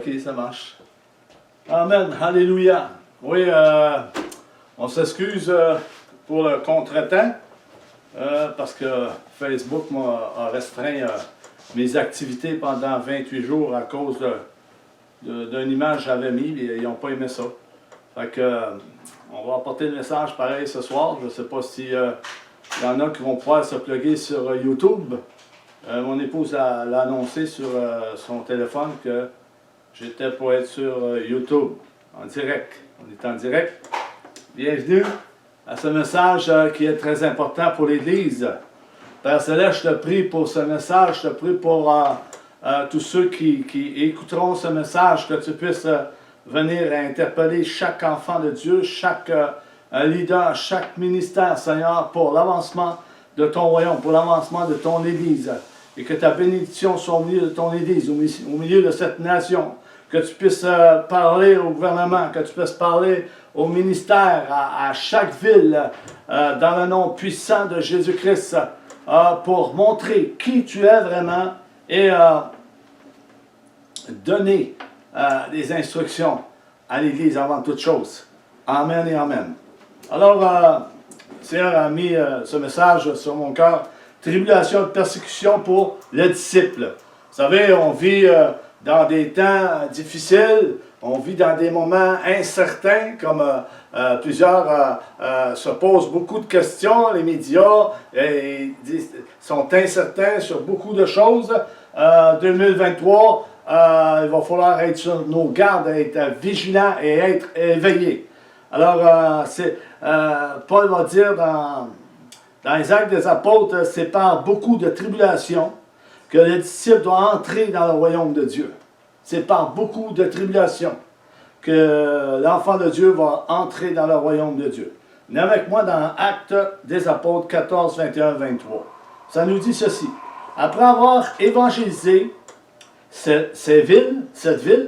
Ok, ça marche. Amen. Alléluia. Oui, on s'excuse pour le contretemps parce que Facebook m'a restreint mes activités pendant 28 jours à cause d'une image que j'avais mis et ils n'ont pas aimé ça. Fait que, on va apporter le message pareil ce soir. Je ne sais pas si y en a qui vont pouvoir se plugger sur YouTube. Mon épouse l'a annoncé sur son téléphone que j'étais pour être sur YouTube, en direct. On est en direct. Bienvenue à ce message qui est très important pour l'Église. Père Céleste, je te prie pour ce message, je te prie pour tous ceux qui écouteront ce message, que tu puisses venir interpeller chaque enfant de Dieu, chaque leader, chaque ministère, Seigneur, pour l'avancement de ton royaume, pour l'avancement de ton Église. Et que ta bénédiction soit au milieu de ton Église, au milieu de cette nation. Que tu puisses parler au gouvernement, que tu puisses parler au ministère, à chaque ville, dans le nom puissant de Jésus-Christ, pour montrer qui tu es vraiment et donner des instructions à l'Église avant toute chose. Amen et Amen. Alors, le Seigneur a mis ce message sur mon cœur. Tribulation et persécution pour le disciple. Vous savez, on vit dans des temps difficiles, on vit dans des moments incertains, comme plusieurs se posent beaucoup de questions, les médias sont incertains sur beaucoup de choses. 2023, il va falloir être sur nos gardes, être vigilants et être éveillés. Alors, Paul va dire dans les Actes des Apôtres, c'est par beaucoup de tribulations que le disciple doit entrer dans le royaume de Dieu. C'est par beaucoup de tribulations que l'enfant de Dieu va entrer dans le royaume de Dieu. Venez avec moi dans Actes des Apôtres 14, 21, 23. Ça nous dit ceci. Après avoir évangélisé cette ville,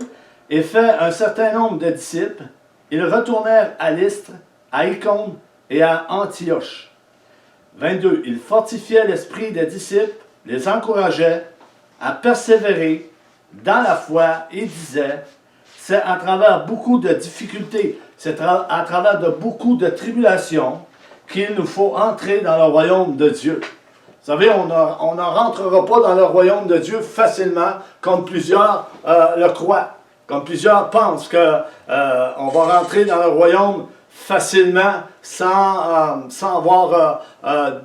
et fait un certain nombre de disciples, ils retournèrent à Lystre, à Icône et à Antioche. 22. Ils fortifiaient l'esprit des disciples, les encourageaient à persévérer dans la foi et disaient, c'est à travers beaucoup de difficultés, c'est à travers de beaucoup de tribulations qu'il nous faut entrer dans le royaume de Dieu. Vous savez, on ne rentrera pas dans le royaume de Dieu facilement, comme plusieurs le croient, comme plusieurs pensent qu'on va rentrer dans le royaume facilement, sans avoir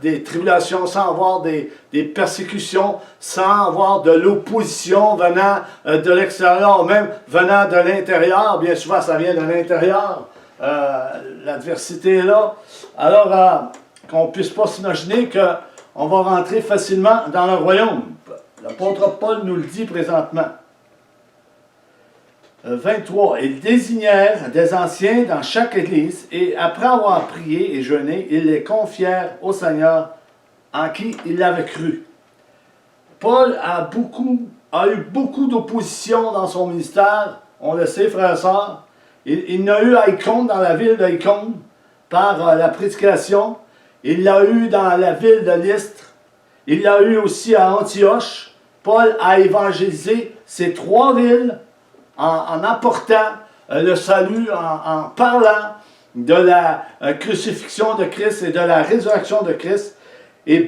des tribulations, sans avoir des persécutions, sans avoir de l'opposition venant de l'extérieur, même venant de l'intérieur. Bien souvent, ça vient de l'intérieur. L'adversité est là. Alors, qu'on ne puisse pas s'imaginer qu'on va rentrer facilement dans le royaume. L'apôtre Paul nous le dit présentement. 23. Ils désignèrent des anciens dans chaque église et après avoir prié et jeûné, ils les confièrent au Seigneur en qui ils avaient cru. Paul a eu beaucoup d'opposition dans son ministère, on le sait, frères et sœurs. Il l'a eu à Icône, dans la ville d'Icône, par la prédication. Il l'a eu dans la ville de Lystre. Il l'a eu aussi à Antioche. Paul a évangélisé ces trois villes en apportant le salut, en parlant de la crucifixion de Christ et de la résurrection de Christ, et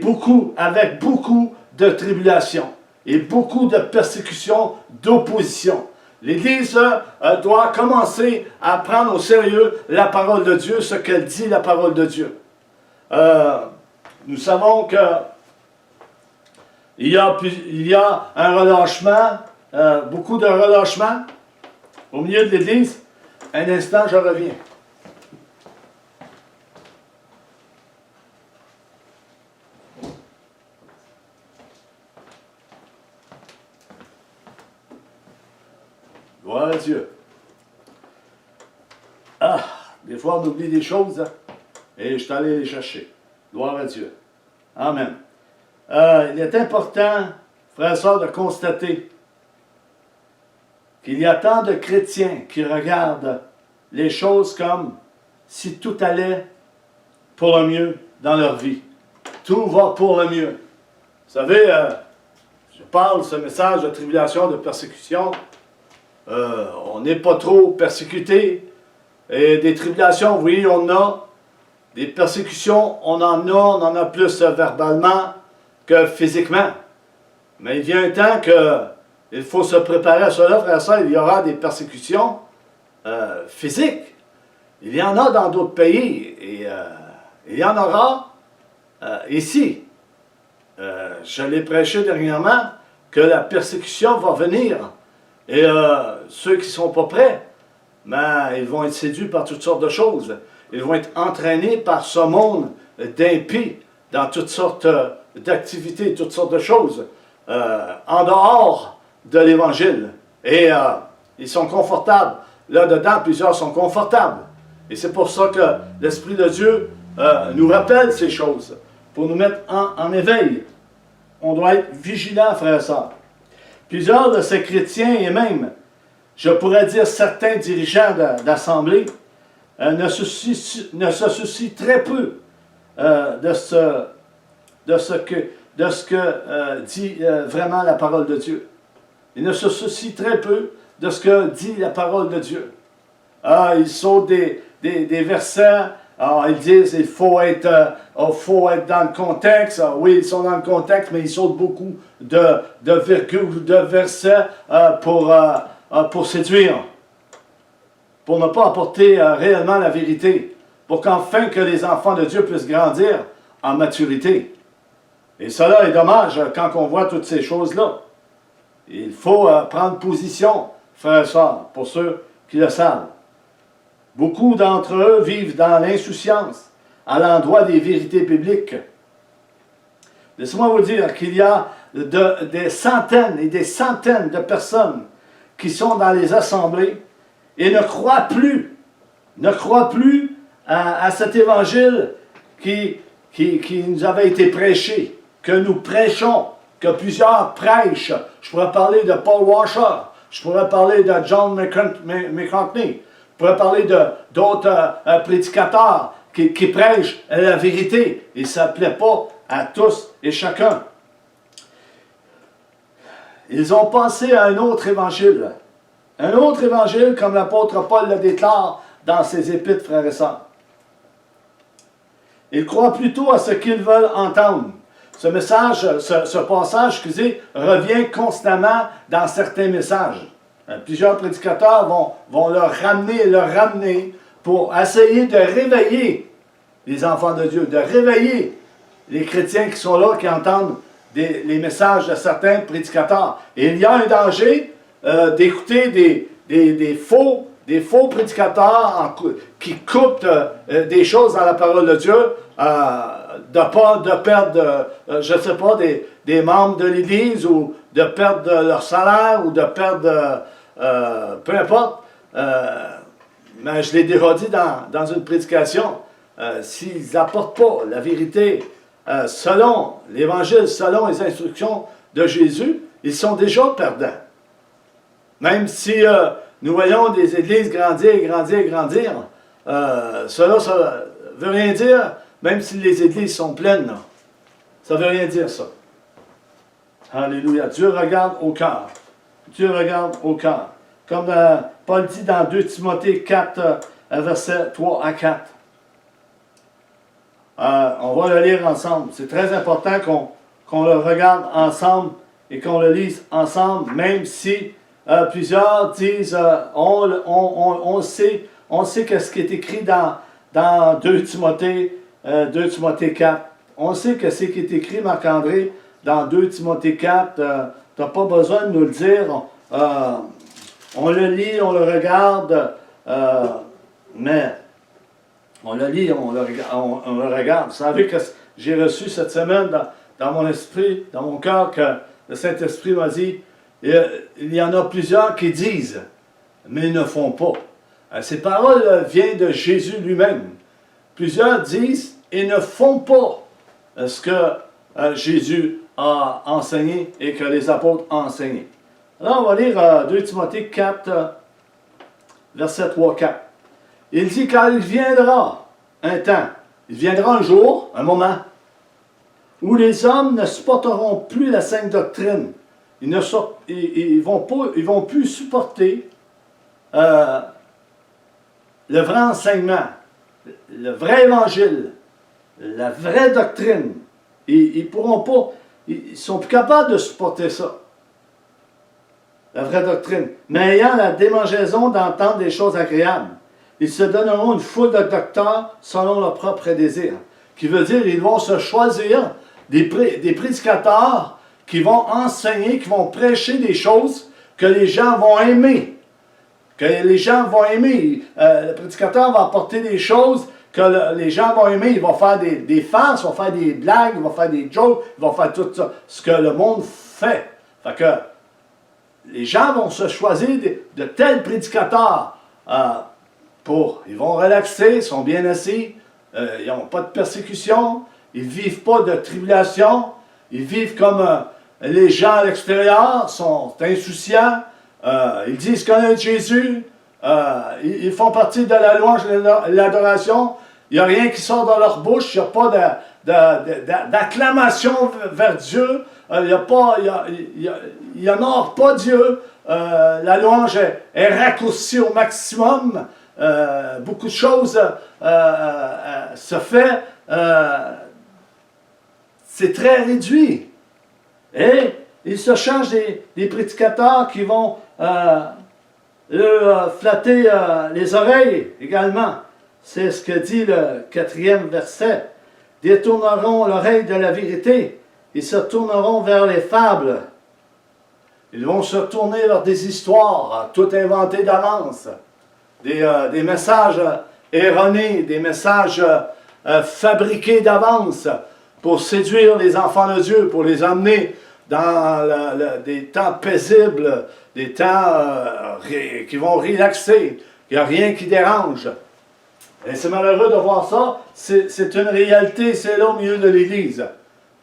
avec beaucoup de tribulations, et beaucoup de persécutions, d'opposition. L'Église doit commencer à prendre au sérieux la parole de Dieu, ce qu'elle dit, la parole de Dieu. Nous savons que il y a un relâchement, beaucoup de relâchement au milieu de l'Église. Un instant, je reviens. Gloire à Dieu. Des fois on oublie des choses, et je suis allé les chercher. Gloire à Dieu. Amen. Il est important, frères et sœurs, de constater qu'il y a tant de chrétiens qui regardent les choses comme si tout allait pour le mieux dans leur vie. Tout va pour le mieux. Vous savez, je parle de ce message de tribulation, de persécution, on n'est pas trop persécuté. Et des tribulations, oui, on en a. Des persécutions, on en a plus verbalement que physiquement. Mais il vient un temps qu'il faut se préparer à cela, frère et sœur. Il y aura des persécutions physiques. Il y en a dans d'autres pays et il y en aura ici. Je l'ai prêché dernièrement que la persécution va venir. Et ceux qui ne sont pas prêts, ben, ils vont être séduits par toutes sortes de choses. Ils vont être entraînés par ce monde d'impies dans toutes sortes d'activités, toutes sortes de choses, en dehors de l'Évangile. Et ils sont confortables. Là-dedans, plusieurs sont confortables. Et c'est pour ça que l'Esprit de Dieu nous rappelle ces choses, pour nous mettre en éveil. On doit être vigilants, frères et sœurs. Plusieurs de ces chrétiens, et même, je pourrais dire certains dirigeants d'assemblée, ne se soucient très peu de ce que dit vraiment la parole de Dieu. Ils ne se soucient très peu de ce que dit la parole de Dieu. Ils sautent des versets. Ils disent qu'il faut être dans le contexte. Oui, ils sont dans le contexte, mais ils sautent beaucoup de virgules, de versets pour séduire, pour ne pas apporter réellement la vérité, pour qu'enfin que les enfants de Dieu puissent grandir en maturité. Et cela est dommage quand on voit toutes ces choses-là. Il faut prendre position, frères et sœurs, pour ceux qui le savent. Beaucoup d'entre eux vivent dans l'insouciance à l'endroit des vérités bibliques. Laissez-moi vous dire qu'il y a des centaines et des centaines de personnes qui sont dans les assemblées et ne croient plus à cet évangile qui nous avait été prêché, que nous prêchons, que plusieurs prêchent. Je pourrais parler de Paul Washer, je pourrais parler de John McCartney, je pourrais parler d'autres prédicateurs qui prêchent la vérité. Et ça ne plaît pas à tous et chacun. Ils ont pensé à un autre évangile. Un autre évangile, comme l'apôtre Paul le déclare dans ses épîtres, frères et sœurs. Ils croient plutôt à ce qu'ils veulent entendre. Ce passage, revient constamment dans certains messages. Plusieurs prédicateurs vont le ramener pour essayer de réveiller les enfants de Dieu, de réveiller les chrétiens qui sont là, qui entendent les messages de certains prédicateurs. Et il y a un danger d'écouter des faux prédicateurs qui coupent des choses dans la parole de Dieu, de perdre, je ne sais pas, des membres de l'Église, ou de perdre leur salaire, ou de perdre, peu importe. Mais je l'ai déjà dit dans une prédication, s'ils n'apportent pas la vérité selon l'Évangile, selon les instructions de Jésus, ils sont déjà perdants. Même si nous voyons des églises grandir, cela ne veut rien dire, même si les églises sont pleines. Là. Ça ne veut rien dire, ça. Alléluia. Dieu regarde au cœur. Dieu regarde au cœur. Comme Paul dit dans 2 Timothée 4, versets 3 à 4. On va le lire ensemble. C'est très important qu'on le regarde ensemble et qu'on le lise ensemble, même si plusieurs disent on sait ce qui est écrit dans 2 Timothée 4. On sait que ce qui est écrit, Marc-André, dans 2 Timothée 4. Tu n'as pas besoin de nous le dire. On le lit, on le regarde, mais on le lit, on le regarde. Vous savez que j'ai reçu cette semaine dans mon esprit, dans mon cœur, que le Saint-Esprit m'a dit, il y en a plusieurs qui disent, mais ils ne font pas. Ces paroles viennent de Jésus lui-même. Plusieurs disent et ne font pas ce que Jésus a enseigné et que les apôtres ont enseigné. Alors, on va lire 2 Timothée 4, verset 3-4. Il dit, car il viendra un temps, il viendra un jour, un moment, où les hommes ne supporteront plus la saine doctrine. Ils vont plus supporter le vrai enseignement, le vrai évangile, la vraie doctrine. Ils pourront pas, ils sont plus capables de supporter ça. La vraie doctrine. Mais ayant la démangeaison d'entendre des choses agréables, ils se donneront une foule de docteurs selon leur propre désir. Qui veut dire, ils vont se choisir des prédicateurs qui vont enseigner, qui vont prêcher des choses que les gens vont aimer. Que les gens vont aimer. Le prédicateur va apporter des choses que les gens vont aimer. Il va faire des farces, il va faire des blagues, il va faire des jokes, il va faire tout ça. Ce que le monde fait. Fait que les gens vont se choisir de tels prédicateurs ils vont relaxer, ils sont bien assis, ils n'ont pas de persécution, ils ne vivent pas de tribulation, ils vivent comme les gens à l'extérieur, sont insouciants, ils disent connaître Jésus, ils font partie de la louange et de l'adoration, il n'y a rien qui sort de leur bouche, il n'y a pas d'acclamation vers Dieu, il n'honore pas Dieu, la louange est raccourcie au maximum, beaucoup de choses se fait, c'est très réduit. Et il se change des prédicateurs qui vont flatter les oreilles également. C'est ce que dit le 4e verset. Détourneront l'oreille de la vérité. Ils se tourneront vers les fables. Ils vont se tourner vers des histoires, tout inventées d'avance. Des messages erronés, des messages fabriqués d'avance pour séduire les enfants de Dieu, pour les amener dans des temps paisibles, des temps qui vont relaxer. Il n'y a rien qui dérange. Et c'est malheureux de voir ça. C'est une réalité, c'est là au milieu de l'Église.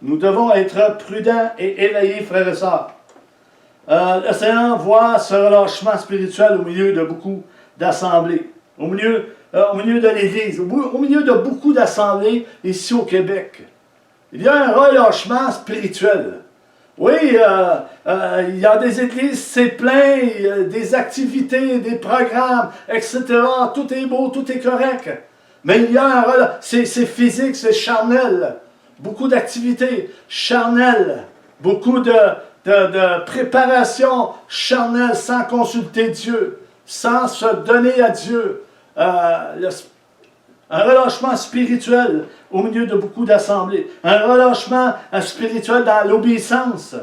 Nous devons être prudents et éveillés, frères et sœurs. Le Seigneur voit ce relâchement spirituel au milieu de beaucoup d'assemblées, au milieu de l'Église, au milieu de beaucoup d'assemblées ici au Québec. Il y a un relâchement spirituel. Oui, il y a des églises, c'est plein, des activités, des programmes, etc. Tout est beau, tout est correct. Mais il y a un relâchement, c'est physique, c'est charnel. Beaucoup d'activités charnelles, beaucoup de préparation charnelle sans consulter Dieu, sans se donner à Dieu. Un relâchement spirituel au milieu de beaucoup d'assemblées. Un relâchement spirituel dans l'obéissance,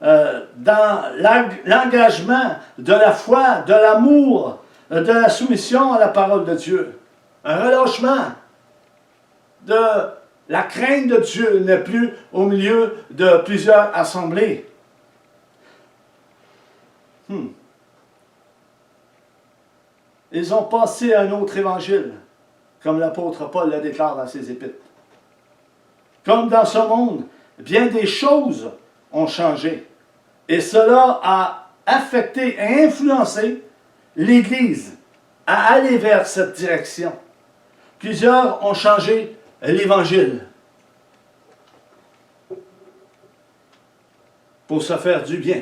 dans l'engagement de la foi, de l'amour, de la soumission à la parole de Dieu. Un relâchement de la crainte de Dieu n'est plus au milieu de plusieurs assemblées. Ils ont passé à un autre évangile, comme l'apôtre Paul le déclare dans ses épîtres. Comme dans ce monde, bien des choses ont changé. Et cela a affecté et influencé l'Église à aller vers cette direction. Plusieurs ont changé l'Évangile pour se faire du bien.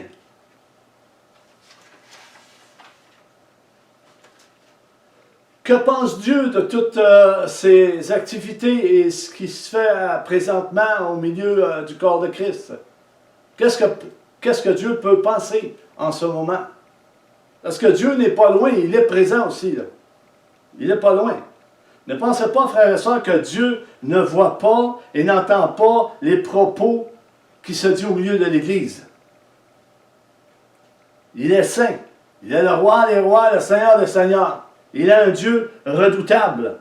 Que pense Dieu de toutes ces activités et ce qui se fait présentement au milieu du corps de Christ? Qu'est-ce que Dieu peut penser en ce moment? Parce que Dieu n'est pas loin, il est présent aussi. Là. Il n'est pas loin. Ne pensez pas, frères et sœurs, que Dieu ne voit pas et n'entend pas les propos qui se disent au milieu de l'Église. Il est saint. Il est le roi des rois, le Seigneur des seigneurs. Il est un Dieu redoutable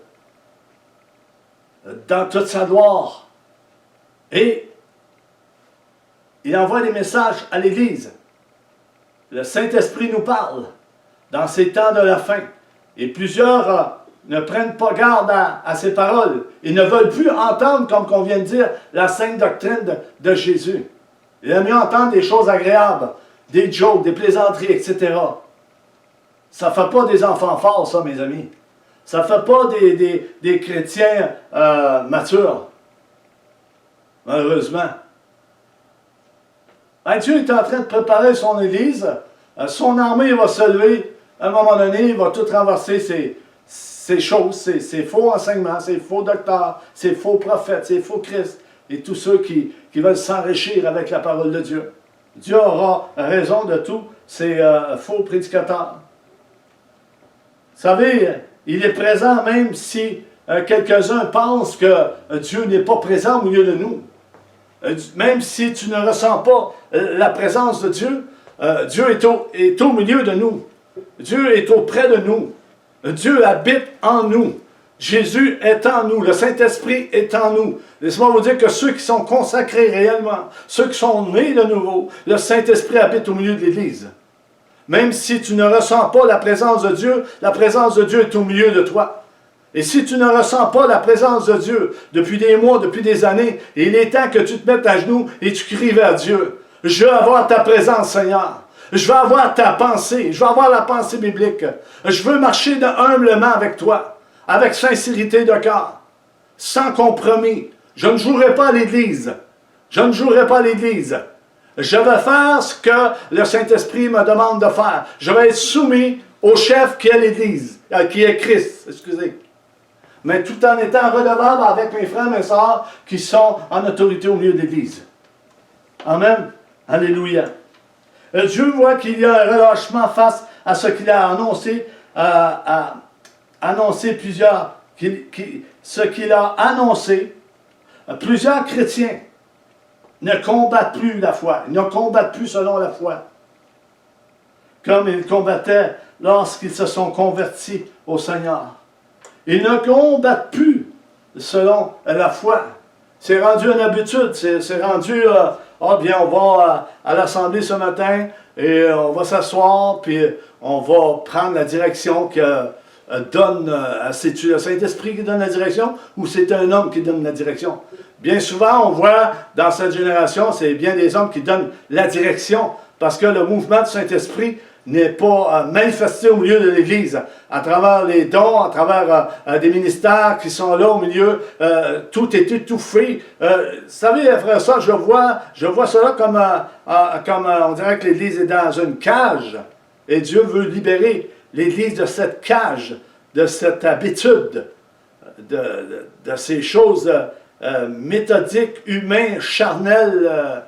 dans toute sa gloire. Et il envoie des messages à l'Église. Le Saint-Esprit nous parle dans ces temps de la fin. Et plusieurs ne prennent pas garde à ces paroles. Ils ne veulent plus entendre, comme on vient de dire, la sainte doctrine de Jésus. Ils aiment mieux entendre des choses agréables, des jokes, des plaisanteries, etc. Ça ne fait pas des enfants forts, ça, mes amis. Ça ne fait pas des chrétiens matures. Malheureusement. Ben, Dieu est en train de préparer son Église. Son armée va se lever à un moment donné, il va tout renverser ces choses, ces faux enseignements, ces faux docteurs, ces faux prophètes, ces faux Christ, et tous ceux qui veulent s'enrichir avec la parole de Dieu. Dieu aura raison de tous ces faux prédicateurs. Vous savez, il est présent même si quelques-uns pensent que Dieu n'est pas présent au milieu de nous. Même si tu ne ressens pas la présence de Dieu, Dieu est au milieu de nous. Dieu est auprès de nous. Dieu habite en nous. Jésus est en nous. Le Saint-Esprit est en nous. Laissez-moi vous dire que ceux qui sont consacrés réellement, ceux qui sont nés de nouveau, le Saint-Esprit habite au milieu de l'Église. Même si tu ne ressens pas la présence de Dieu est au milieu de toi. Et si tu ne ressens pas la présence de Dieu depuis des mois, depuis des années, il est temps que tu te mettes à genoux et tu cries vers Dieu. Je veux avoir ta présence, Seigneur. Je veux avoir ta pensée. Je veux avoir la pensée biblique. Je veux marcher humblement avec toi, avec sincérité de cœur, sans compromis. Je ne jouerai pas à l'Église. Je ne jouerai pas à l'Église. Je vais faire ce que le Saint-Esprit me demande de faire. Je vais être soumis au chef qui est l'Église, qui est Christ, excusez. Mais tout en étant redevable avec mes frères et mes sœurs qui sont en autorité au milieu de l'Église. Amen. Alléluia. Dieu voit qu'il y a un relâchement face à ce qu'il a annoncé, ce qu'il a annoncé. Plusieurs chrétiens ne combattent plus la foi, ils ne combattent plus selon la foi, comme ils combattaient lorsqu'ils se sont convertis au Seigneur. Ils ne combattent plus selon la foi. C'est rendu une habitude, c'est rendu, bien, on va à l'Assemblée ce matin et on va s'asseoir, puis on va prendre la direction que donne, c'est-tu le Saint-Esprit qui donne la direction ou c'est un homme qui donne la direction? Bien souvent, on voit dans cette génération, c'est bien des hommes qui donnent la direction parce que le mouvement du Saint-Esprit n'est pas manifesté au milieu de l'Église. À travers les dons, à travers des ministères qui sont là au milieu, tout est étouffé. Vous savez, frère, ça, je vois cela comme on dirait que l'Église est dans une cage. Et Dieu veut libérer l'Église de cette cage, de cette habitude, de ces choses méthodiques, humaines, charnelles,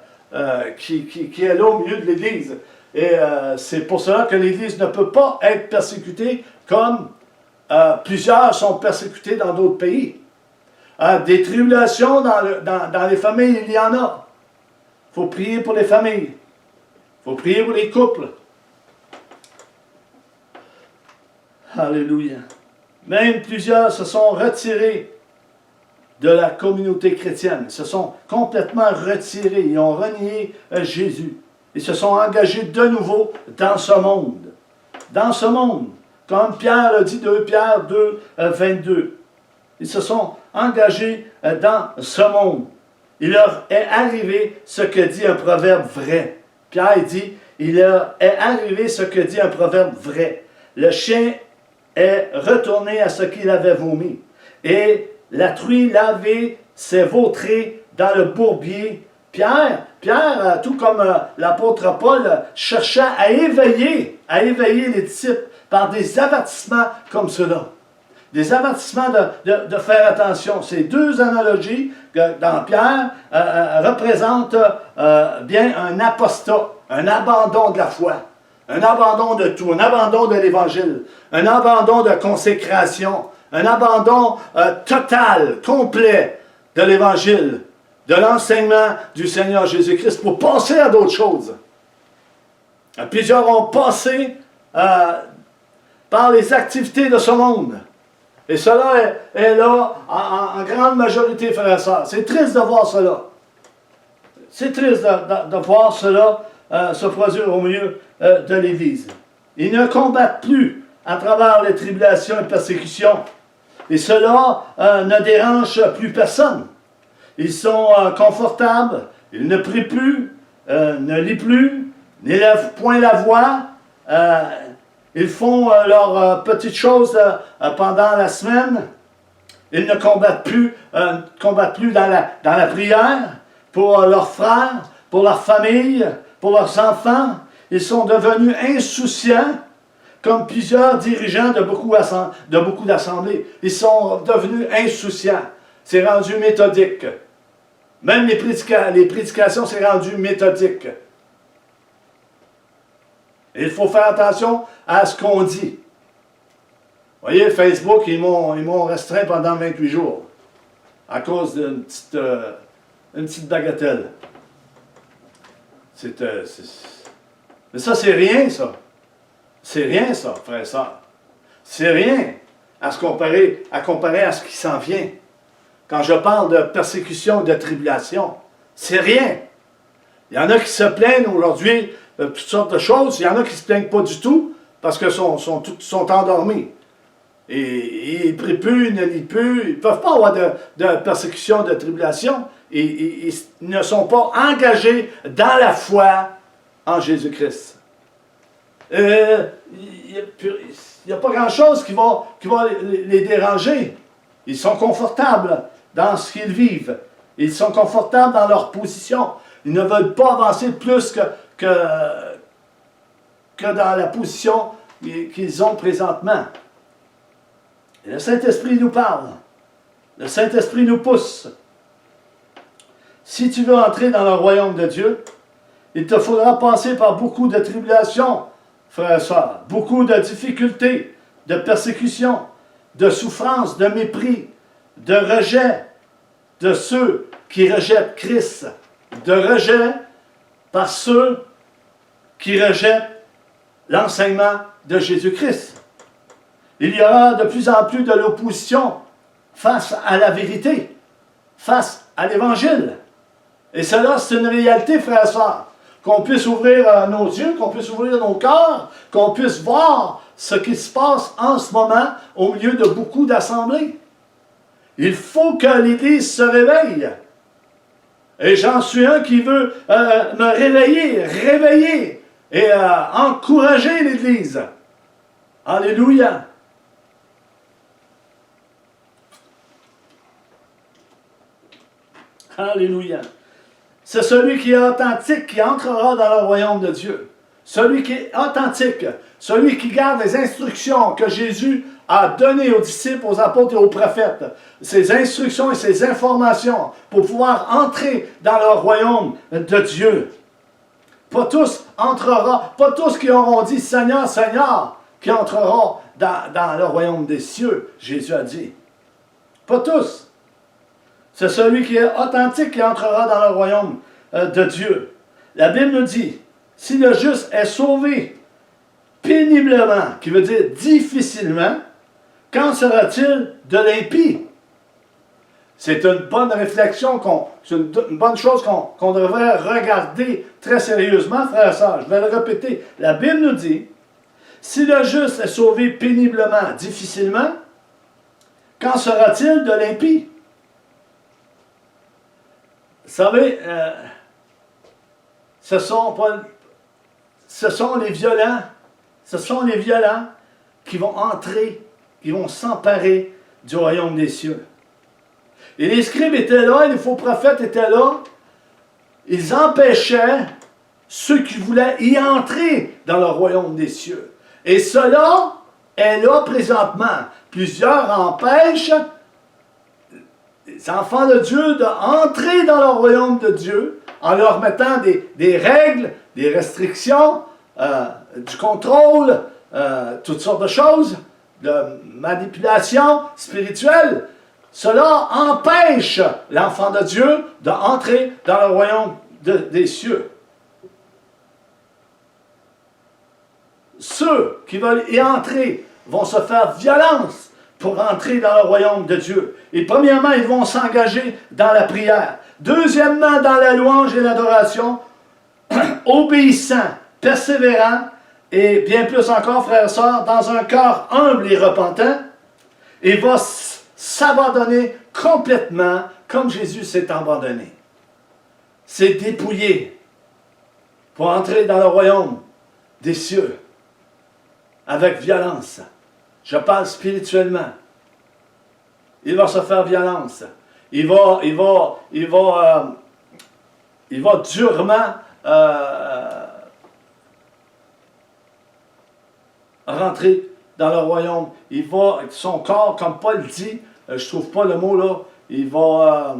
qui est là au milieu de l'Église. Et c'est pour cela que l'Église ne peut pas être persécutée comme plusieurs sont persécutés dans d'autres pays. Des tribulations dans les familles, il y en a. Il faut prier pour les familles. Il faut prier pour les couples. Alléluia. Même plusieurs se sont retirés de la communauté chrétienne. Ils se sont complètement retirés. Ils ont renié Jésus. Ils se sont engagés de nouveau dans ce monde. Dans ce monde. Comme Pierre a dit, 2 Pierre 2, 22. Ils se sont engagés dans ce monde. Il leur est arrivé ce que dit un proverbe vrai. Pierre dit, il leur est arrivé ce que dit un proverbe vrai. Le chien est retourné à ce qu'il avait vomi. Et la truie lavée s'est vautrée dans le bourbier. Pierre, tout comme l'apôtre Paul, cherchait à éveiller les disciples par des avertissements comme cela. Des avertissements de faire attention. Ces deux analogies dans Pierre représentent bien un apostat, un abandon de la foi, un abandon de tout, un abandon de l'Évangile, un abandon de consécration, un abandon total, complet de l'Évangile, de l'enseignement du Seigneur Jésus-Christ pour passer à d'autres choses. Plusieurs ont passé par les activités de ce monde. Et cela est là en grande majorité, frères et sœurs. C'est triste de voir cela. C'est triste de voir cela se produire au milieu de l'Église. Ils ne combattent plus à travers les tribulations et persécutions. Et cela ne dérange plus personne. Ils sont confortables, ils ne prient plus, ne lisent plus, n'élèvent point la voix. Ils font leurs petites choses pendant la semaine. Ils ne combattent plus dans la prière pour leurs frères, pour leur famille, pour leurs enfants. Ils sont devenus insouciants comme plusieurs dirigeants de beaucoup d'assemblées. Ils sont devenus insouciants. C'est rendu méthodique. Même les prédications, c'est rendu méthodique. Et il faut faire attention à ce qu'on dit. Vous voyez, Facebook, ils m'ont restreint pendant 28 jours à cause d'une petite bagatelle. Mais ça, c'est rien, ça. C'est rien, ça, frère et sœur. C'est rien à comparer à ce qui s'en vient. Quand je parle de persécution, de tribulation, c'est rien. Il y en a qui se plaignent aujourd'hui de toutes sortes de choses. Il y en a qui ne se plaignent pas du tout parce qu'ils sont endormis. Et ils ne prient plus, ils ne lisent plus. Ils ne peuvent pas avoir de persécution, de tribulation. Et ils ne sont pas engagés dans la foi en Jésus-Christ. Il n'y a pas grand-chose qui va les déranger. Ils sont confortables dans ce qu'ils vivent. Ils sont confortables dans leur position. Ils ne veulent pas avancer plus que dans la position qu'ils ont présentement. Et le Saint-Esprit nous parle. Le Saint-Esprit nous pousse. Si tu veux entrer dans le royaume de Dieu, il te faudra passer par beaucoup de tribulations, frères et sœurs, beaucoup de difficultés, de persécutions, de souffrances, de mépris, de rejet de ceux qui rejettent Christ, de rejet par ceux qui rejettent l'enseignement de Jésus-Christ. Il y aura de plus en plus de l'opposition face à la vérité, face à l'Évangile. Et cela, c'est une réalité, frères et sœurs. Qu'on puisse ouvrir nos yeux, qu'on puisse ouvrir nos cœurs, qu'on puisse voir ce qui se passe en ce moment au milieu de beaucoup d'assemblées. Il faut que l'Église se réveille. Et j'en suis un qui veut me réveiller et encourager l'Église. Alléluia. Alléluia. C'est celui qui est authentique qui entrera dans le royaume de Dieu. Celui qui est authentique, celui qui garde les instructions que Jésus a données aux disciples, aux apôtres et aux prophètes. Ces instructions et ces informations pour pouvoir entrer dans le royaume de Dieu. Pas tous entreront, pas tous qui auront dit Seigneur, Seigneur, qui entreront dans le royaume des cieux, Jésus a dit. Pas tous. C'est celui qui est authentique qui entrera dans le royaume de Dieu. La Bible nous dit, si le juste est sauvé péniblement, qui veut dire difficilement, qu'en sera-t-il de l'impie? C'est une bonne réflexion, c'est une bonne chose qu'on devrait regarder très sérieusement, frères et sœurs. Je vais le répéter. La Bible nous dit, si le juste est sauvé péniblement, difficilement, qu'en sera-t-il de l'impie? Vous savez, ce sont les violents qui vont entrer, qui vont s'emparer du royaume des cieux. Et les scribes étaient là, et les faux prophètes étaient là. Ils empêchaient ceux qui voulaient y entrer dans le royaume des cieux. Et cela est là présentement. Plusieurs empêchent les enfants de Dieu d'entrer dans le royaume de Dieu en leur mettant des règles, des restrictions, du contrôle, toutes sortes de choses, de manipulation spirituelle. Cela empêche l'enfant de Dieu d'entrer dans le royaume des cieux. Ceux qui veulent y entrer vont se faire violence pour entrer dans le royaume de Dieu. Et premièrement, ils vont s'engager dans la prière. Deuxièmement, dans la louange et l'adoration, obéissant, persévérant, et bien plus encore, frères et sœurs, dans un cœur humble et repentant, et va s'abandonner complètement comme Jésus s'est abandonné. C'est dépouillé pour entrer dans le royaume des cieux avec violence. Je parle spirituellement. Il va se faire violence. Il va durement rentrer dans le royaume. Il va, son corps, comme Paul dit, je ne trouve pas le mot là, il va...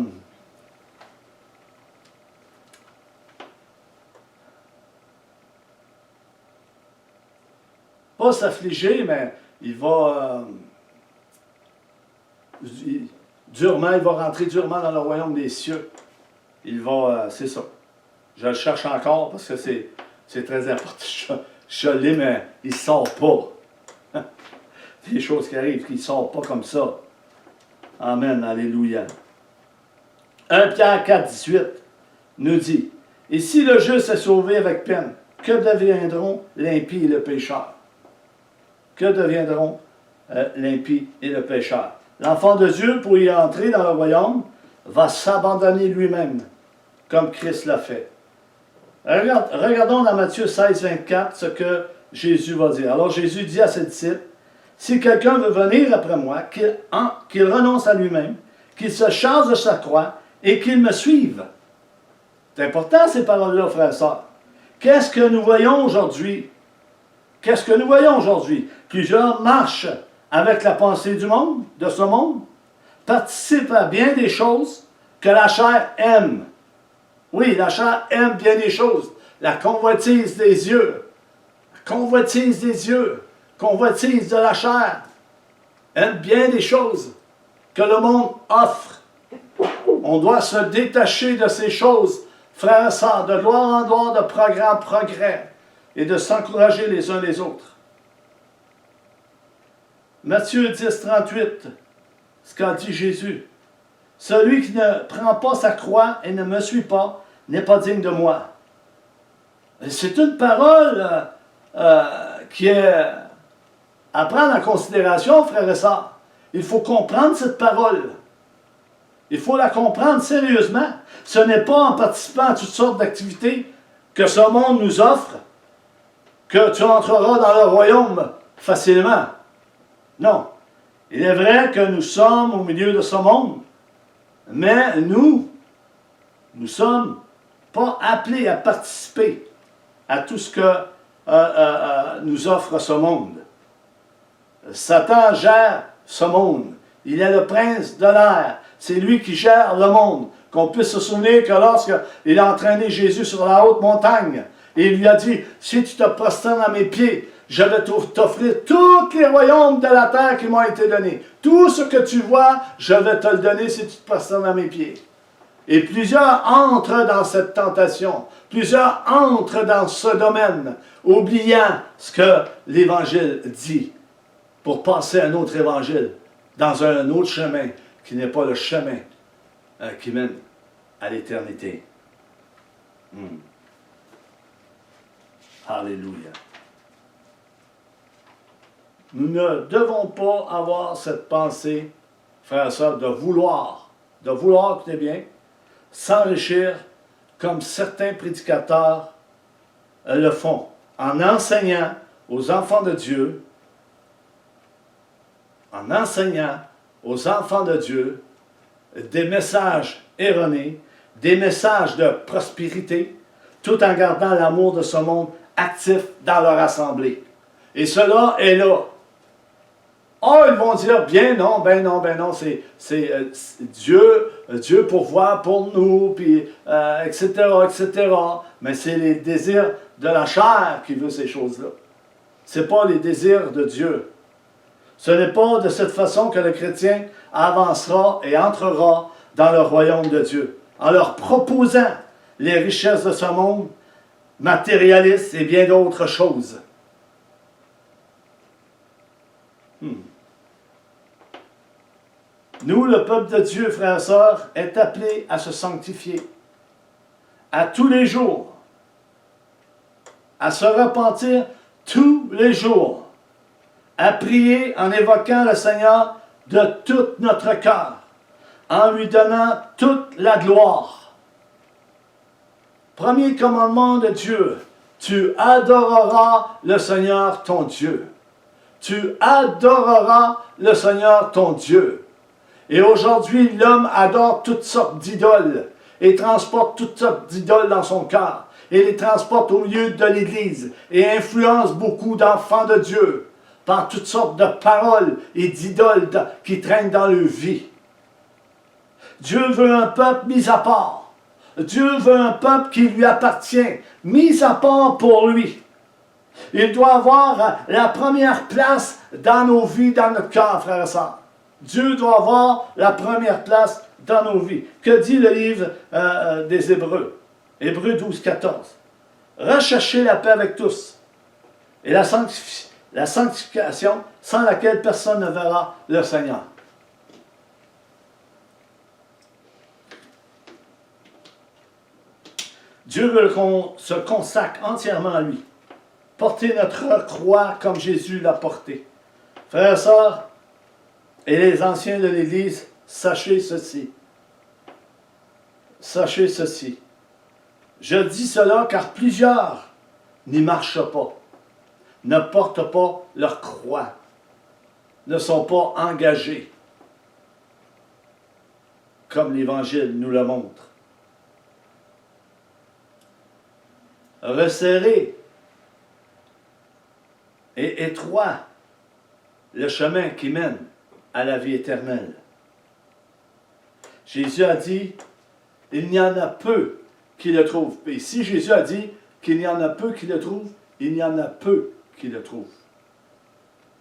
pas s'affliger, mais il va... durement, il va rentrer durement dans le royaume des cieux. Il va... c'est ça. Je le cherche encore parce que c'est très important. Je l'ai, mais il ne sort pas. Des choses qui arrivent, qui ne sortent pas comme ça. Amen, alléluia. 1 Pierre 4, 18 nous dit, « Et si le juste est sauvé avec peine, que deviendront l'impie et le pécheur? » Que deviendront l'impie et le pécheur? L'enfant de Dieu, pour y entrer dans le royaume, va s'abandonner lui-même, comme Christ l'a fait. Regardons dans Matthieu 16, 24 ce que Jésus va dire. Alors Jésus dit à ses disciples, « Si quelqu'un veut venir après moi, qu'il renonce à lui-même, qu'il se charge de sa croix et qu'il me suive. » C'est important ces paroles-là, frères et sœurs. Qu'est-ce que nous voyons aujourd'hui? Qu'est-ce que nous voyons aujourd'hui? Plusieurs marchent avec la pensée du monde, de ce monde, participent à bien des choses que la chair aime. Oui, la chair aime bien des choses. La convoitise des yeux, la convoitise des yeux, convoitise de la chair, aime bien des choses que le monde offre. On doit se détacher de ces choses, frères et sœurs, de gloire en gloire, de progrès en progrès, et de s'encourager les uns les autres. Matthieu 10, 38, ce qu'a dit Jésus. « Celui qui ne prend pas sa croix et ne me suit pas n'est pas digne de moi. » C'est une parole qui est à prendre en considération, frères et sœurs. Il faut comprendre cette parole. Il faut la comprendre sérieusement. Ce n'est pas en participant à toutes sortes d'activités que ce monde nous offre que tu entreras dans le royaume facilement. Non. Il est vrai que nous sommes au milieu de ce monde, mais nous ne sommes pas appelés à participer à tout ce que nous offre ce monde. Satan gère ce monde. Il est le prince de l'air. C'est lui qui gère le monde. Qu'on puisse se souvenir que lorsqu'il a entraîné Jésus sur la haute montagne, et il lui a dit, si tu te prosternes à mes pieds, je vais t'offrir tous les royaumes de la terre qui m'ont été donnés. Tout ce que tu vois, je vais te le donner si tu te prosternes à mes pieds. Et plusieurs entrent dans cette tentation. Plusieurs entrent dans ce domaine, oubliant ce que l'Évangile dit, pour passer à un autre Évangile, dans un autre chemin, qui n'est pas le chemin qui mène à l'éternité. Alléluia. Nous ne devons pas avoir cette pensée, frères et sœurs, de vouloir, écoutez bien, s'enrichir comme certains prédicateurs le font, en enseignant aux enfants de Dieu, des messages erronés, des messages de prospérité, tout en gardant l'amour de ce monde actif dans leur assemblée. Et cela est là. Oh, ils vont dire, ben non, c'est Dieu pourvoit pour nous, puis, etc. Mais c'est les désirs de la chair qui veut ces choses-là. Ce n'est pas les désirs de Dieu. Ce n'est pas de cette façon que le chrétien avancera et entrera dans le royaume de Dieu, en leur proposant les richesses de ce monde, matérialistes et bien d'autres choses. Nous, le peuple de Dieu, frères et sœurs, est appelé à se sanctifier, à tous les jours, à se repentir tous les jours, à prier en évoquant le Seigneur de tout notre cœur, en lui donnant toute la gloire. Premier commandement de Dieu, tu adoreras le Seigneur ton Dieu. Tu adoreras le Seigneur ton Dieu. Et aujourd'hui, l'homme adore toutes sortes d'idoles et transporte toutes sortes d'idoles dans son cœur et les transporte au milieu de l'Église et influence beaucoup d'enfants de Dieu par toutes sortes de paroles et d'idoles qui traînent dans leur vie. Dieu veut un peuple mis à part. Dieu veut un peuple qui lui appartient, mis à part pour lui. Il doit avoir la première place dans nos vies, dans notre cœur, frères et sœurs. Dieu doit avoir la première place dans nos vies. Que dit le livre des Hébreux? Hébreux 12, 14. Recherchez la paix avec tous et la sanctification sans laquelle personne ne verra le Seigneur. Dieu veut qu'on se consacre entièrement à lui. Porter notre croix comme Jésus l'a porté. Frères et sœurs, et les anciens de l'Église, sachez ceci. Sachez ceci. Je dis cela car plusieurs n'y marchent pas, ne portent pas leur croix, ne sont pas engagés, comme l'Évangile nous le montre. Resserrez et étroit le chemin qui mène à la vie éternelle. Jésus a dit, il n'y en a peu qui le trouvent. Et si Jésus a dit qu'il y en a peu qui le trouvent, il y en a peu qui le trouvent.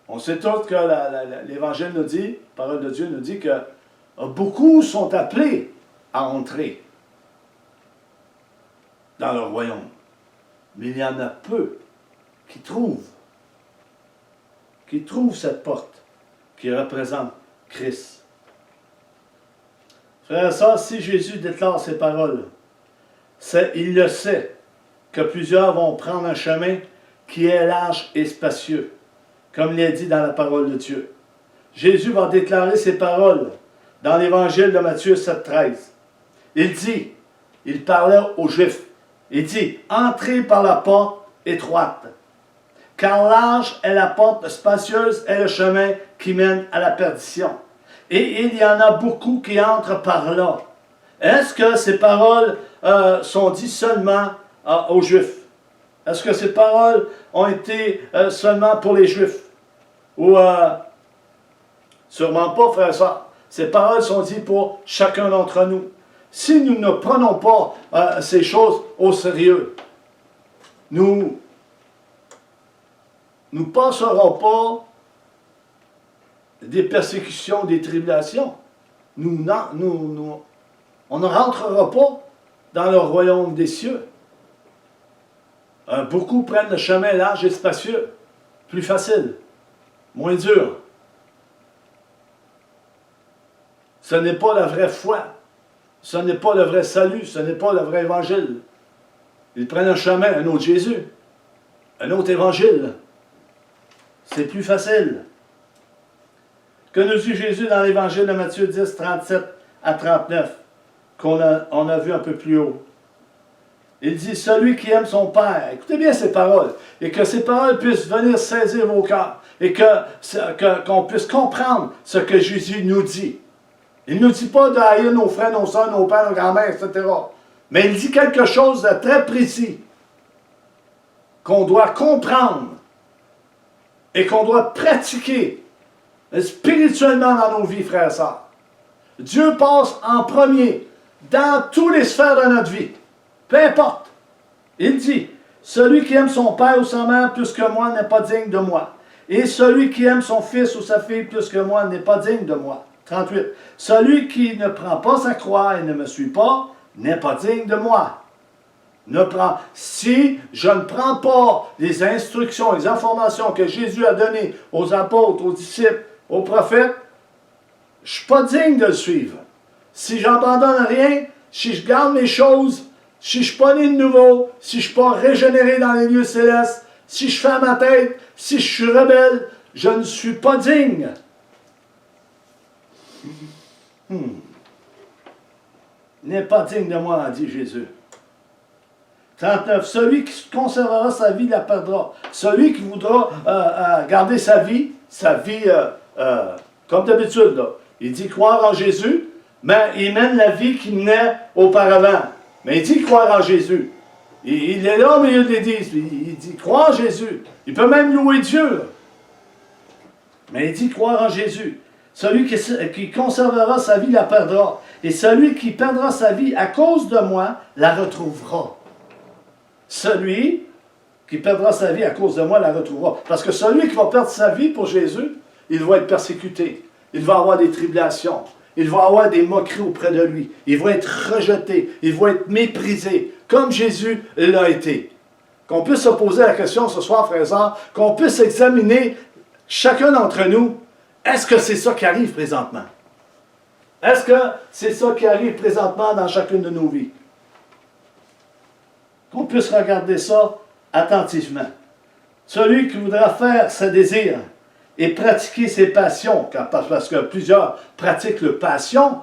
On sait tous que l'Évangile nous dit, la parole de Dieu nous dit que beaucoup sont appelés à entrer dans le royaume. Mais il y en a peu qui trouvent cette porte qui représente Christ. Frères et sœurs, si Jésus déclare ces paroles, il le sait que plusieurs vont prendre un chemin qui est large et spacieux, comme il est dit dans la parole de Dieu. Jésus va déclarer ces paroles dans l'Évangile de Matthieu 7,13. Il dit, il parlait aux Juifs, il dit, entrez par la porte étroite, car large est la porte, spacieuse est le chemin qui mène à la perdition. Et il y en a beaucoup qui entrent par là. Est-ce que ces paroles sont dites seulement aux Juifs? Est-ce que ces paroles ont été seulement pour les Juifs? Ou sûrement pas, frère et sœurs. Ces paroles sont dites pour chacun d'entre nous. Si nous ne prenons pas ces choses au sérieux, nous ne passerons pas des persécutions, des tribulations. On ne rentrera pas dans le royaume des cieux. Beaucoup prennent le chemin large et spacieux, plus facile, moins dur. Ce n'est pas la vraie foi. Ce n'est pas le vrai salut. Ce n'est pas le vrai évangile. Ils prennent un chemin, un autre Jésus, un autre évangile. C'est plus facile. Que nous dit Jésus dans l'évangile de Matthieu 10, 37 à 39, qu'on a vu un peu plus haut. Il dit, celui qui aime son Père, écoutez bien ces paroles, et que ces paroles puissent venir saisir vos cœurs, et qu'on puisse comprendre ce que Jésus nous dit. Il ne nous dit pas de haïr nos frères, nos soeurs, nos pères, nos grands-mères, etc. Mais il dit quelque chose de très précis, qu'on doit comprendre, et qu'on doit pratiquer spirituellement dans nos vies, frères et sœurs. Dieu passe en premier dans toutes les sphères de notre vie. Peu importe. Il dit, celui qui aime son père ou sa mère plus que moi n'est pas digne de moi. Et celui qui aime son fils ou sa fille plus que moi n'est pas digne de moi. 38. Celui qui ne prend pas sa croix et ne me suit pas n'est pas digne de moi. Si je ne prends pas les instructions, les informations que Jésus a données aux apôtres, aux disciples, aux prophètes, je ne suis pas digne de le suivre. Si j'abandonne rien, si je garde mes choses, si je ne suis pas né de nouveau, si je ne suis pas régénéré dans les lieux célestes, si je fais à ma tête, si je suis rebelle, je ne suis pas digne. N'est pas digne de moi, a dit Jésus. 39. Celui qui conservera sa vie la perdra. Celui qui voudra garder sa vie comme d'habitude, là. Il dit croire en Jésus, mais il mène la vie qu'il menait auparavant. Mais il dit croire en Jésus. Il est là au milieu de l'Église. Il dit croire en Jésus. Il peut même louer Dieu. Mais il dit croire en Jésus. Celui qui conservera sa vie la perdra. Et celui qui perdra sa vie à cause de moi la retrouvera. Celui qui perdra sa vie à cause de moi la retrouvera. Parce que celui qui va perdre sa vie pour Jésus, il va être persécuté. Il va avoir des tribulations. Il va avoir des moqueries auprès de lui. Il va être rejeté. Il va être méprisé, comme Jésus l'a été. Qu'on puisse se poser la question ce soir, frères et sœurs, qu'on puisse examiner chacun d'entre nous, est-ce que c'est ça qui arrive présentement? Est-ce que c'est ça qui arrive présentement dans chacune de nos vies? Qu'on puisse regarder ça attentivement. Celui qui voudra faire ses désirs et pratiquer ses passions, parce que plusieurs pratiquent leur passion,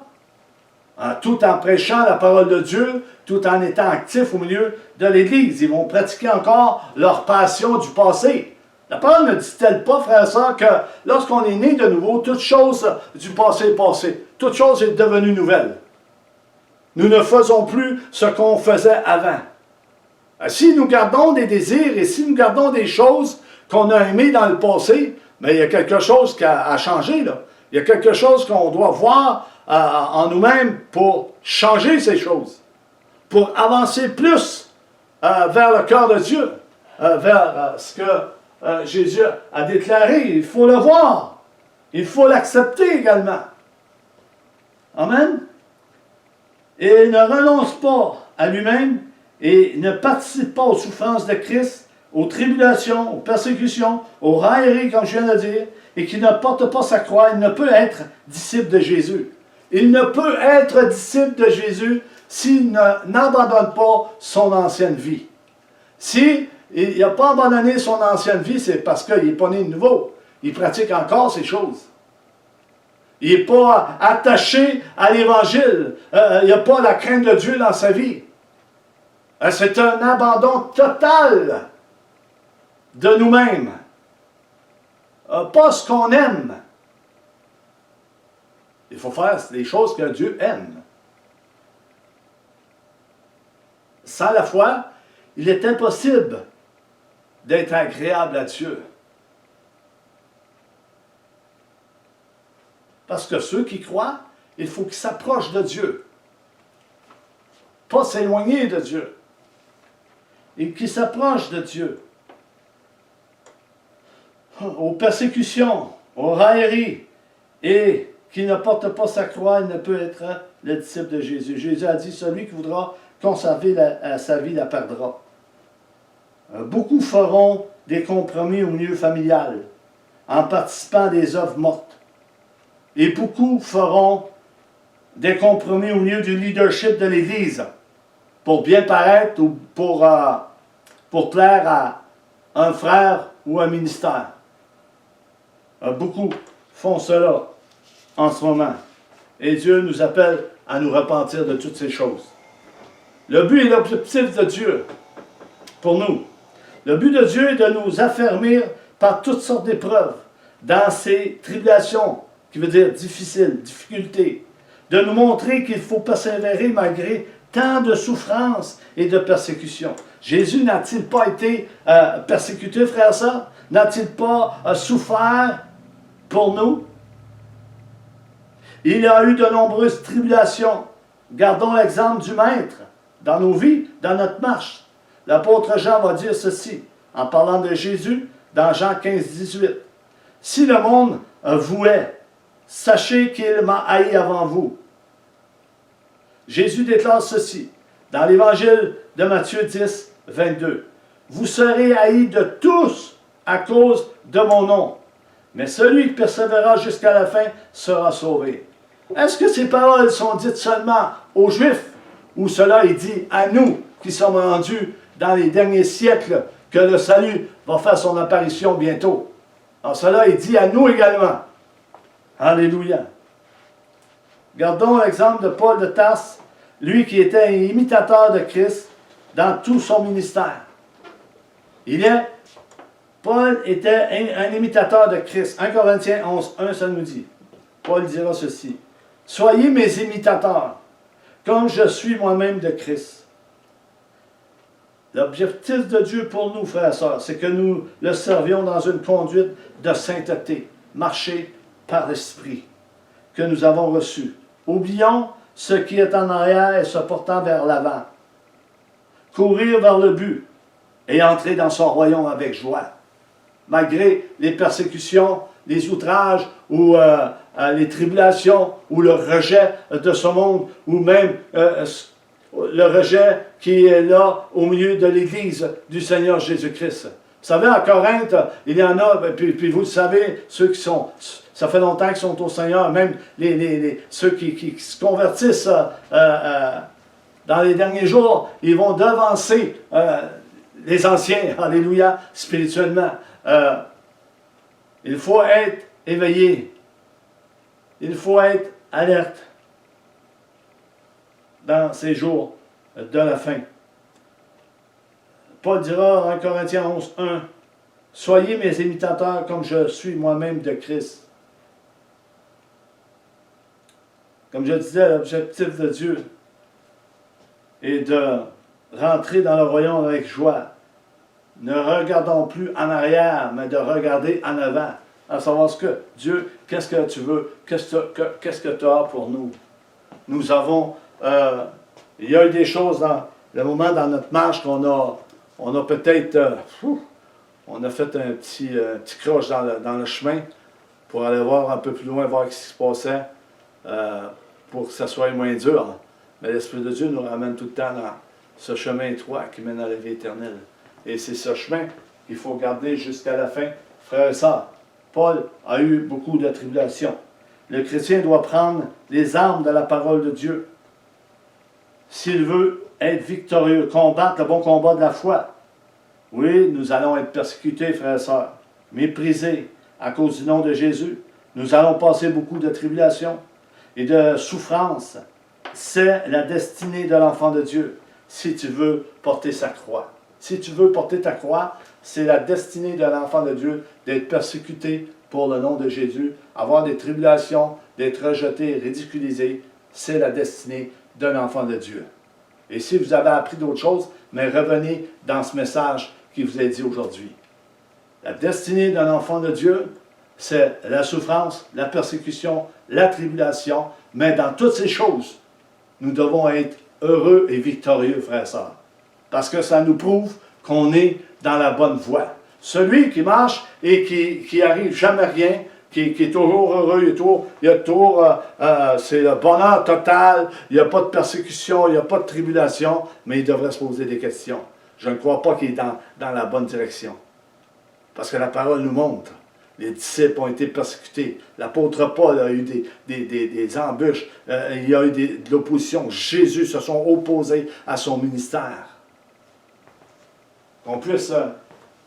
tout en prêchant la parole de Dieu, tout en étant actifs au milieu de l'Église. Ils vont pratiquer encore leur passion du passé. La parole ne dit-elle pas, frères et sœurs, que lorsqu'on est né de nouveau, toute chose du passé est passée. Toute chose est devenue nouvelle. Nous ne faisons plus ce qu'on faisait avant. Si nous gardons des désirs et si nous gardons des choses qu'on a aimées dans le passé, mais il y a quelque chose qui a changé, là. Il y a quelque chose qu'on doit voir en nous-mêmes pour changer ces choses, pour avancer plus vers le cœur de Dieu, vers ce que Jésus a déclaré. Il faut le voir. Il faut l'accepter également. Amen. Et il ne renonce pas à lui-même et ne participe pas aux souffrances de Christ, aux tribulations, aux persécutions, aux railleries, comme je viens de dire, et qui ne porte pas sa croix, il ne peut être disciple de Jésus. Il ne peut être disciple de Jésus s'il n'abandonne pas son ancienne vie. Si il n'a pas abandonné son ancienne vie, c'est parce qu'il n'est pas né de nouveau. Il pratique encore ces choses. Il n'est pas attaché à l'Évangile. Il n'y a pas la crainte de Dieu dans sa vie. C'est un abandon total de nous-mêmes. Pas ce qu'on aime. Il faut faire les choses que Dieu aime. Sans la foi, il est impossible d'être agréable à Dieu. Parce que ceux qui croient, il faut qu'ils s'approchent de Dieu. Pas s'éloigner de Dieu. Et qu'ils s'approchent de Dieu. Aux persécutions, aux railleries, et qui ne porte pas sa croix, il ne peut être le disciple de Jésus. Jésus a dit, celui qui voudra conserver sa vie la perdra. Beaucoup feront des compromis au milieu familial, en participant à des œuvres mortes. Et beaucoup feront des compromis au milieu du leadership de l'Église, pour bien paraître ou pour plaire à un frère ou un ministère. Beaucoup font cela en ce moment. Et Dieu nous appelle à nous repentir de toutes ces choses. Le but et l'objectif de Dieu pour nous. Le but de Dieu est de nous affermir par toutes sortes d'épreuves, dans ces tribulations, qui veut dire difficiles, difficultés, de nous montrer qu'il faut persévérer malgré tant de souffrances et de persécutions. Jésus n'a-t-il pas été persécuté, frère et sœurs? N'a-t-il pas souffert pour nous? Il y a eu de nombreuses tribulations. Gardons l'exemple du Maître dans nos vies, dans notre marche. L'apôtre Jean va dire ceci, en parlant de Jésus, dans Jean 15, 18. « Si le monde vous hait, sachez qu'il m'a haï avant vous. » Jésus déclare ceci, dans l'Évangile de Matthieu 10, 22. « Vous serez haïs de tous à cause de mon nom, mais celui qui persévérera jusqu'à la fin sera sauvé. » Est-ce que ces paroles sont dites seulement aux Juifs, ou cela est dit à nous qui sommes rendus dans les derniers siècles, que le salut va faire son apparition bientôt? Alors cela est dit à nous également. Alléluia. Gardons l'exemple de Paul de Tarse, lui qui était un imitateur de Christ dans tout son ministère. Paul était un imitateur de Christ. 1 Corinthiens 11, 1, ça nous dit. Paul dira ceci. « Soyez mes imitateurs, comme je suis moi-même de Christ. » L'objectif de Dieu pour nous, frères et sœurs, c'est que nous le servions dans une conduite de sainteté, marcher par l'Esprit que nous avons reçu. Oublions ce qui est en arrière et se portant vers l'avant. Courir vers le but et entrer dans son royaume avec joie. Malgré les persécutions, les outrages ou les tribulations ou le rejet de ce monde ou même le rejet qui est là au milieu de l'Église du Seigneur Jésus-Christ. Vous savez, à Corinthe, il y en a, puis vous le savez, ceux qui sont, ça fait longtemps qu'ils sont au Seigneur, même ceux qui se convertissent dans les derniers jours, ils vont devancer les anciens, alléluia, spirituellement. Il faut être éveillé. Il faut être alerte dans ces jours de la fin. Paul dira en Corinthiens 11, 1, « Soyez mes imitateurs comme je suis moi-même de Christ. » Comme je disais, l'objectif de Dieu est de rentrer dans le royaume avec joie. Ne regardons plus en arrière, mais de regarder en avant. À savoir ce que Dieu, qu'est-ce que tu veux, qu'est-ce que tu as pour nous. Nous avons, il y a eu des choses dans le moment dans notre marche qu'on a peut-être, on a fait un petit croche dans le chemin pour aller voir un peu plus loin, voir ce qui se passait, pour que ça soit moins dur. Mais l'Esprit de Dieu nous ramène tout le temps dans ce chemin étroit qui mène à la vie éternelle. Et c'est ce chemin qu'il faut garder jusqu'à la fin. Frères et sœurs, Paul a eu beaucoup de tribulations. Le chrétien doit prendre les armes de la parole de Dieu s'il veut être victorieux, combattre le bon combat de la foi. Oui, nous allons être persécutés, frères et sœurs, méprisés à cause du nom de Jésus. Nous allons passer beaucoup de tribulations et de souffrances. C'est la destinée de l'enfant de Dieu, si tu veux porter sa croix. Si tu veux porter ta croix, c'est la destinée de l'enfant de Dieu d'être persécuté pour le nom de Jésus, avoir des tribulations, d'être rejeté, ridiculisé. C'est la destinée d'un enfant de Dieu. Et si vous avez appris d'autres choses, mais revenez dans ce message qui vous est dit aujourd'hui. La destinée d'un enfant de Dieu, c'est la souffrance, la persécution, la tribulation, mais dans toutes ces choses, nous devons être heureux et victorieux, frères et sœurs. Parce que ça nous prouve qu'on est dans la bonne voie. Celui qui marche et qui arrive jamais rien, qui est toujours heureux, c'est le bonheur total, il n'y a pas de persécution, il n'y a pas de tribulation, mais il devrait se poser des questions. Je ne crois pas qu'il est dans la bonne direction. Parce que la parole nous montre. Les disciples ont été persécutés. L'apôtre Paul a eu des embûches. Il y a eu de l'opposition. Jésus se sont opposés à son ministère. Qu'on puisse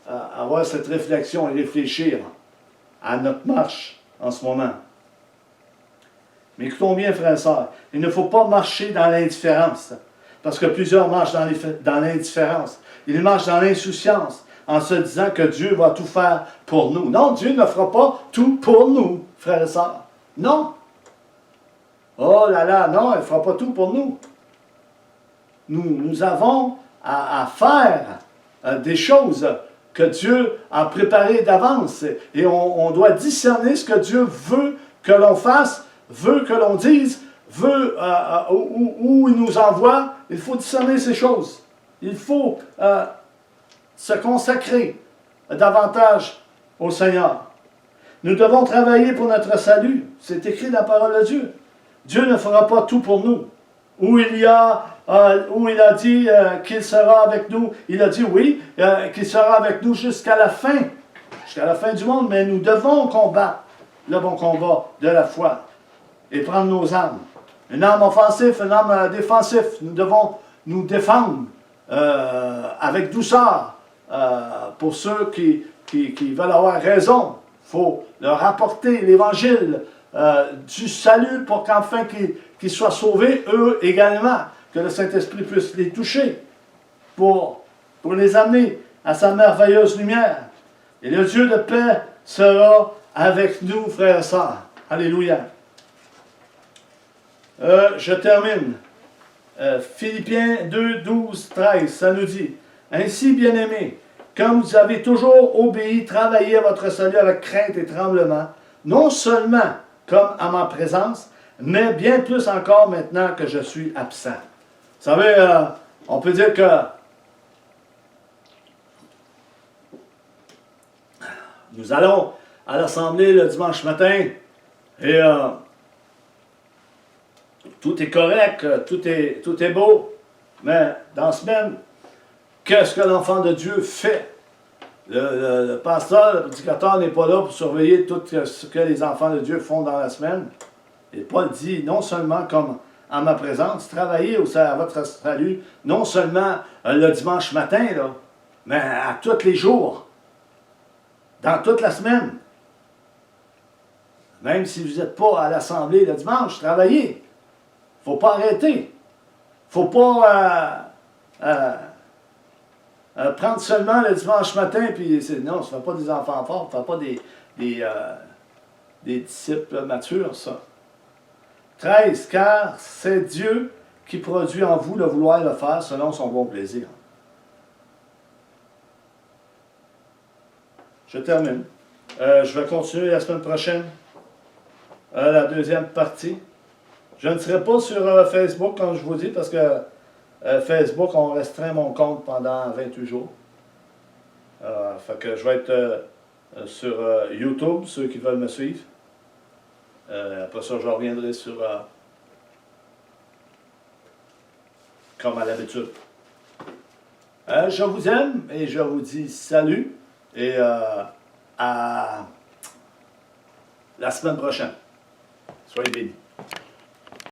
avoir cette réflexion et réfléchir à notre marche en ce moment. Mais écoutons bien, frères et sœurs, il ne faut pas marcher dans l'indifférence. Parce que plusieurs marchent dans l'indifférence. Ils marchent dans l'insouciance, en se disant que Dieu va tout faire pour nous. Non, Dieu ne fera pas tout pour nous, frères et sœurs. Non. Oh là là, non, il ne fera pas tout pour nous. Nous avons à faire des choses que Dieu a préparées d'avance. Et on doit discerner ce que Dieu veut que l'on fasse, veut que l'on dise, veut où il nous envoie. Il faut discerner ces choses. Il faut se consacrer davantage au Seigneur. Nous devons travailler pour notre salut. C'est écrit dans la parole de Dieu. Dieu ne fera pas tout pour nous. Où il a dit qu'il sera avec nous, il a dit oui, qu'il sera avec nous jusqu'à la fin du monde, mais nous devons combattre le bon combat de la foi et prendre nos armes. Une arme offensive, une arme défensive. Nous devons nous défendre avec douceur. Pour ceux qui veulent avoir raison, il faut leur apporter l'évangile du salut pour qu'enfin qu'ils soient sauvés, eux également, que le Saint-Esprit puisse les toucher pour les amener à sa merveilleuse lumière. Et le Dieu de paix sera avec nous, frères et sœurs. Alléluia. Je termine. Philippiens 2, 12, 13, ça nous dit, « Ainsi, bien-aimés, comme vous avez toujours obéi, travaillez à votre salut avec crainte et tremblement, non seulement comme à ma présence, mais bien plus encore maintenant que je suis absent. Vous savez, on peut dire que nous allons à l'Assemblée le dimanche matin et tout est correct, tout est beau, mais dans la semaine, qu'est-ce que l'enfant de Dieu fait? Le pasteur, le prédicateur n'est pas là pour surveiller tout ce que les enfants de Dieu font dans la semaine. Et Paul dit, non seulement comme en ma présence, travaillez à votre salut, non seulement le dimanche matin, là, mais à tous les jours, dans toute la semaine. Même si vous n'êtes pas à l'Assemblée le dimanche, travaillez. Il ne faut pas arrêter. Il ne faut pas prendre seulement le dimanche matin, puis non, ça ne fait pas des enfants forts, ça ne fait pas des disciples matures, ça. 13, car c'est Dieu qui produit en vous le vouloir et le faire selon son bon plaisir. Je termine. Je vais continuer la semaine prochaine, la deuxième partie. Je ne serai pas sur Facebook, comme je vous dis, parce que Facebook, on restreint mon compte pendant 28 jours. Fait que je vais être sur YouTube, ceux qui veulent me suivre. Après ça, je reviendrai sur, comme à l'habitude. Je vous aime et je vous dis salut et à la semaine prochaine. Soyez bénis.